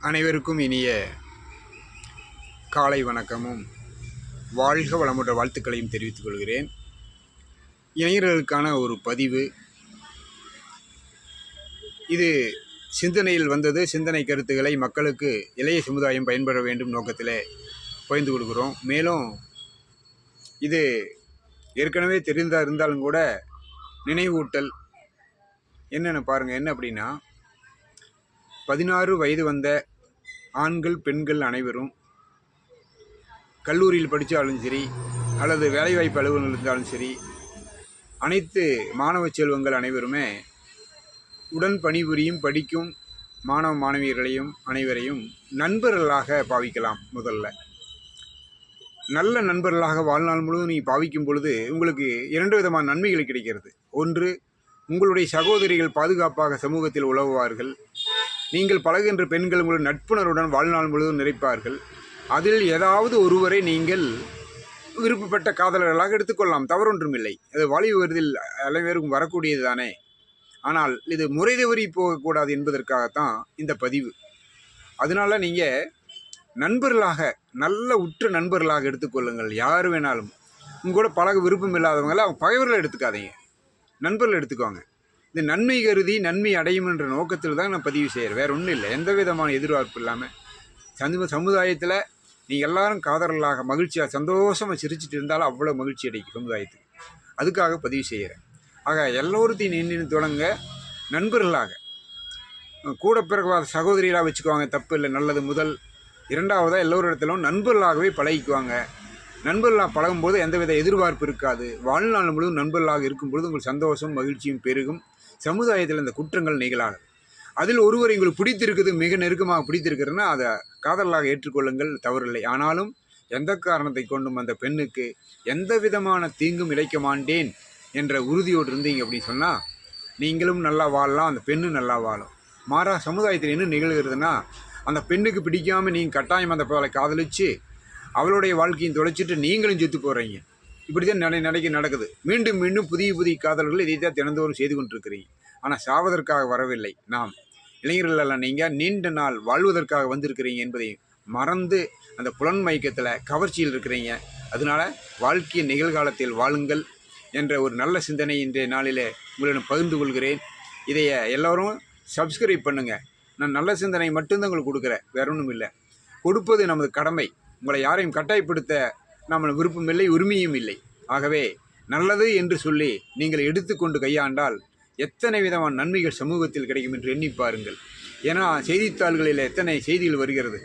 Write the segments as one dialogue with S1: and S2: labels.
S1: அனைவருக்கும் இனிய காலை வணக்கமும் வாழ்க வளமுடைய வாழ்த்துக்களையும் தெரிவித்துக் கொள்கிறேன். இளைஞர்களுக்கான ஒரு பதிவு இது சிந்தனையில் வந்தது. சிந்தனை கருத்துக்களை மக்களுக்கு இளைய சமுதாயம் பயன்பெற வேண்டும் நோக்கத்தில் பகிர்ந்து கொடுக்குறோம். மேலும் இது ஏற்கனவே தெரிந்தா இருந்தாலும் கூட நினைவூட்டல் என்னென்னு பாருங்கள். என்ன அப்படின்னா, 16 வயது வந்த ஆண்கள் பெண்கள் அனைவரும் கல்லூரியில் படித்தாலும் சரி அல்லது வேலைவாய்ப்பு அலுவலகங்கள் இருந்தாலும் சரி, அனைத்து மாணவ செல்வங்கள் அனைவருமே உடன் பணிபுரியும் படிக்கும் மாணவ மாணவியர்களையும் அனைவரையும் நண்பர்களாக பாவிக்கலாம். முதல்ல நல்ல நண்பர்களாக வாழ்நாள் முழுவதும் நீ பாவிக்கும் பொழுது உங்களுக்கு 2 விதமான நன்மைகள் கிடைக்கிறது. ஒன்று, உங்களுடைய சகோதரிகள் பாதுகாப்பாக சமூகத்தில் உலவுவார்கள். நீங்கள் பழகுகின்ற பெண்கள் உங்களுடைய நட்புணர்வுடன் வாழ்நாள் முழுவதும் நிறைப்பார்கள். அதில் ஏதாவது ஒருவரை நீங்கள் விருப்பப்பட்ட காதலர்களாக எடுத்துக்கொள்ளலாம், தவறொன்றும் இல்லை. அது வாலிப வயதில் அனைவருக்கும் வரக்கூடியது தானே. ஆனால் இது முறை தவறி போகக்கூடாது என்பதற்காகத்தான் இந்த பதிவு. அதனால் நீங்கள் நண்பர்களாக, நல்ல உற்ற நண்பர்களாக எடுத்துக்கொள்ளுங்கள். யார் வேணாலும் உங்களோட பழக விருப்பம் இல்லாதவங்கள அவங்க பகைவர்களை எடுத்துக்காதீங்க, நண்பர்கள் எடுத்துக்கோங்க. இந்த நன்மை கருதி நன்மை அடையும் என்ற நோக்கத்தில் தான் நான் பதிவு செய்கிறேன். வேறு ஒன்றும் இல்லை. எந்த விதமான எதிர்பார்ப்பு இல்லாமல் சமுதாயத்தில் நீங்கள் எல்லாரும் காதலர்களாக மகிழ்ச்சியாக சந்தோஷமாக சிரிச்சிட்டு இருந்தாலும் அவ்வளோ மகிழ்ச்சி அடைக்கும் சமுதாயத்துக்கு. அதுக்காக பதிவு செய்கிறேன். ஆக எல்லோருத்தையும் நின்று தொடங்க நண்பர்களாக, கூட பிறகு சகோதரிகளாக வச்சுக்குவாங்க, தப்பு இல்லை, நல்லது. முதல் இரண்டாவதாக எல்லோரிடத்திலும் நண்பர்களாகவே பழகிக்குவாங்க. நண்பர்களாக பழகும்போது எந்தவித எதிர்பார்ப்பு இருக்காது. வாழ்நாள் முழுவதும் நண்பர்களாக இருக்கும்பொழுது உங்களுக்கு சந்தோஷம் மகிழ்ச்சியும் பெருகும். சமுதாயத்தில் இந்த குற்றங்கள் நிகழாது. அதில் ஒருவர் உங்களுக்கு பிடித்திருக்குது, மிக நெருக்கமாக பிடித்திருக்கிறதுனா அதை காதலாக ஏற்றுக்கொள்ளுங்கள், தவறில்லை. ஆனாலும் எந்த காரணத்தை கொண்டும் அந்த பெண்ணுக்கு எந்த விதமான தீங்கும் இழைக்க மாட்டேன் என்ற உறுதியோடு இருந்தீங்க அப்படின்னு சொன்னால் நீங்களும் நல்லா வாழலாம், அந்த பெண்ணும் நல்லா வாழும். மாறா சமுதாயத்தில் என்ன நிகழ்கிறதுனா, அந்த பெண்ணுக்கு பிடிக்காமல் நீங்கள் கட்டாயம் அந்த அவளை காதலித்து அவளுடைய வாழ்க்கையும் தொலைச்சிட்டு நீங்களும் செத்து போகிறீங்க. இப்படி தான் நடக்குது. மீண்டும் மீண்டும் புதிய காதல்கள் இதை தான் தினந்தோறும் செய்து கொண்டிருக்கிறீங்க. ஆனால் சாவதற்காக வரவில்லை. நாம் இளைஞர்களெல்லாம் நீங்கள் நீண்ட நாள் வாழ்வதற்காக வந்திருக்கிறீங்க என்பதை மறந்து அந்த புலன் மயக்கத்தில் கவர்ச்சியில் இருக்கிறீங்க. அதனால் வாழ்க்கையின் நிகழ்காலத்தில் வாழுங்கள் என்ற ஒரு நல்ல சிந்தனை இன்றைய நாளில் உங்களிடம் பகிர்ந்து கொள்கிறேன். இதைய எல்லோரும் சப்ஸ்கிரைப் பண்ணுங்கள். நான் நல்ல சிந்தனை மட்டும்தான் உங்களுக்கு கொடுக்குறேன், வேற ஒன்றும் இல்லை. கொடுப்பது நமது கடமை. உங்களை யாரையும் கட்டாயப்படுத்த நம்ம விருப்பம் இல்லை, உரிமையும் இல்லை. ஆகவே நல்லது என்று சொல்லி நீங்கள் எடுத்துக்கொண்டு கையாண்டால் எத்தனை விதமான நன்மைகள் சமூகத்தில் கிடைக்கும் என்று எண்ணி பாருங்கள். ஏன்னா செய்தித்தாள்களில் எத்தனை செய்திகள் வருகிறது.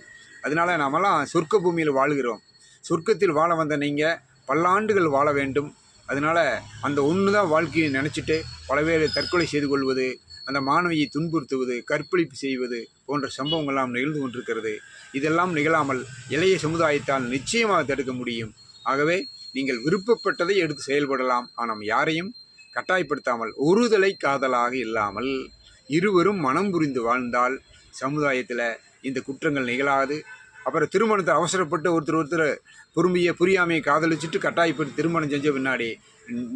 S1: அதனால் நாமெல்லாம் சொர்க்க பூமியில் வாழுகிறோம். சொர்க்கத்தில் வாழ வந்த நீங்கள் பல்லாண்டுகள் வாழ வேண்டும். அதனால் அந்த ஒன்று தான் வாழ்க்கையை நினச்சிட்டு பல பேர் தற்கொலை செய்து கொள்வது, அந்த மாணவியை துன்புறுத்துவது, கற்பழிப்பு செய்வது போன்ற சம்பவங்கள்லாம் நிகழ்ந்து கொண்டிருக்கிறது. இதெல்லாம் நிகழாமல் இளைய சமுதாயத்தால் நிச்சயமாக தடுக்க முடியும். ஆகவே நீங்கள் விருப்பப்பட்டதை எடுத்து செயல்படலாம். ஆனால் யாரையும் கட்டாயப்படுத்தாமல், ஒருதலை காதலாக இல்லாமல் இருவரும் மனம் புரிந்து வாழ்ந்தால் சமுதாயத்தில் இந்த குற்றங்கள் நிகழாது. அப்புறம் திருமணத்தை அவசரப்பட்டு ஒருத்தர் புரியாமையை காதலிச்சுட்டு கட்டாயப்பட்டு திருமணம் செஞ்ச பின்னாடி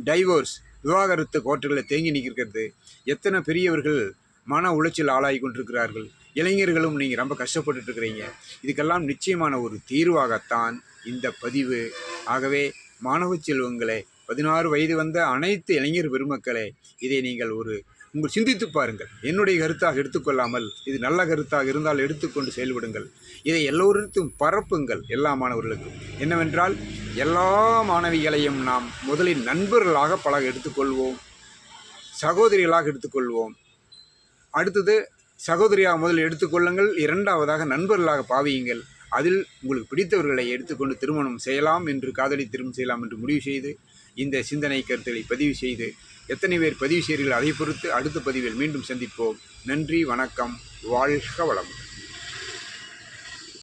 S1: டைவோர்ஸ், விவாகரத்து கோர்ட்டுகளில் தேங்கி நிற்கிறது. எத்தனை பெரியவர்கள் மன உளைச்சல் ஆளாகி கொண்டிருக்கிறார்கள். இளைஞர்களும் நீங்கள் ரொம்ப கஷ்டப்பட்டு இருக்கிறீங்க. இதுக்கெல்லாம் நிச்சயமான ஒரு தீர்வாகத்தான் இந்த பதிவு. ஆகவே மாணவ செல்வங்களே, 16 வயது வந்த அனைத்து இளைஞர் பெருமக்களே, இதை நீங்கள் உங்கள் சிந்தித்து பாருங்கள். என்னுடைய கருத்தாக எடுத்துக்கொள்ளாமல் இது நல்ல கருத்தாக இருந்தால் எடுத்துக்கொண்டு செயல்படுங்கள். இதை எல்லோருக்கும் பரப்புங்கள், எல்லா மாணவர்களுக்கும். என்னவென்றால் எல்லா மாணவிகளையும் நாம் முதலில் நண்பர்களாக பழக எடுத்துக்கொள்வோம், சகோதரிகளாக எடுத்துக்கொள்வோம். அடுத்தது சகோதரியாக முதலில் எடுத்துக்கொள்ளுங்கள். இரண்டாவதாக நண்பர்களாக பாவியுங்கள். அதில் உங்களுக்கு பிடித்தவர்களை எடுத்துக்கொண்டு திருமணம் செய்யலாம் என்று, காதலி திருமணம் செய்யலாம் என்று முடிவு செய்து இந்த சிந்தனை கருத்துக்களை பதிவு செய்து எத்தனை பேர் பதிவு செய்கிறீர்கள் அதை பொறுத்து அடுத்த பதிவில் மீண்டும் சந்திப்போம். நன்றி, வணக்கம், வாழ்க வளமுடன்.